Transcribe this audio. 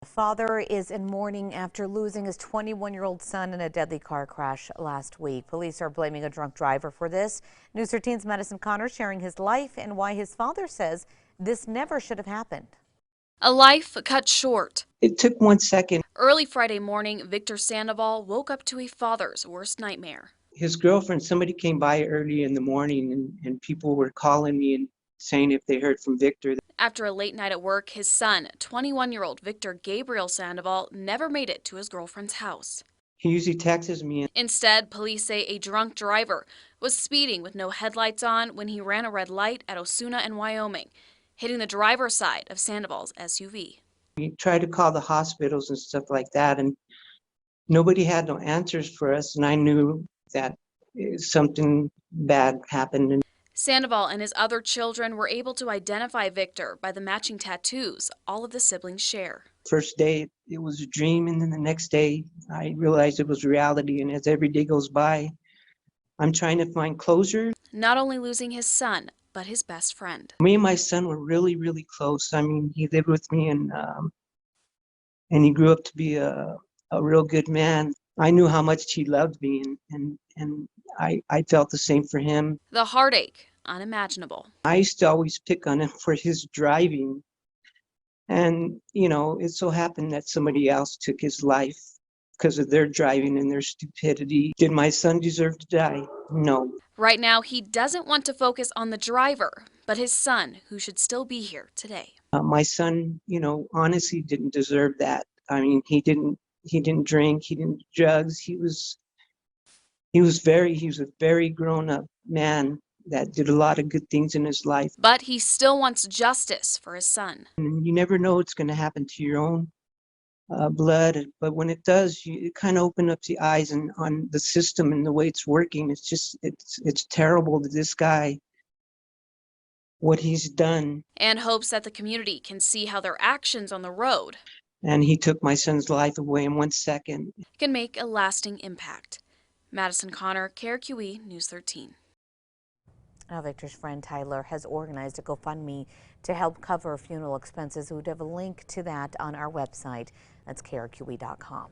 The father is in mourning after losing his 21-year-old son in a deadly car crash last week. Police are blaming a drunk driver for this. News 13's Madison Connor sharing his life and why his father says this never should have happened. A life cut short. It took 1 second. Early Friday morning, Victor Sandoval woke up to a father's worst nightmare. His girlfriend, somebody came by early in the morning and people were calling me and saying if they heard from Victor. After a late night at work, his son, 21-year-old Victor Gabriel Sandoval, never made it to his girlfriend's house. He usually texts me. Instead, police say a drunk driver was speeding with no headlights on when he ran a red light at Osuna and Wyoming, hitting the driver's side of Sandoval's SUV. We tried to call the hospitals and stuff like that, and nobody had no answers for us, and I knew that something bad happened. Sandoval and his other children were able to identify Victor by the matching tattoos all of the siblings share. First day, it was a dream, and then the next day, I realized it was reality, and as every day goes by, I'm trying to find closure. Not only losing his son, but his best friend. Me and my son were really, really close. I mean, he lived with me, and he grew up to be a real good man. I knew how much he loved me, and I felt the same for him. The heartache, unimaginable. I used to always pick on him for his driving. And, you know, it so happened that somebody else took his life because of their driving and their stupidity. Did my son deserve to die? No. Right now, he doesn't want to focus on the driver, but his son, who should still be here today. My son, you know, honestly didn't deserve that. I mean, he didn't drink, he didn't do drugs. He was a very grown-up man that did a lot of good things in his life. But he still wants justice for his son. And you never know what's going to happen to your own blood, but when it does, it kind of opens up the eyes on the system and the way it's working. It's just, it's terrible to this guy, what he's done. And hopes that the community can see how their actions on the road, And he took my son's life away in 1 second, can make a lasting impact. Madison Connor, KRQE News 13. Now, Victor's friend Tyler has organized a GoFundMe to help cover funeral expenses. We would have a link to that on our website. That's KRQE.com.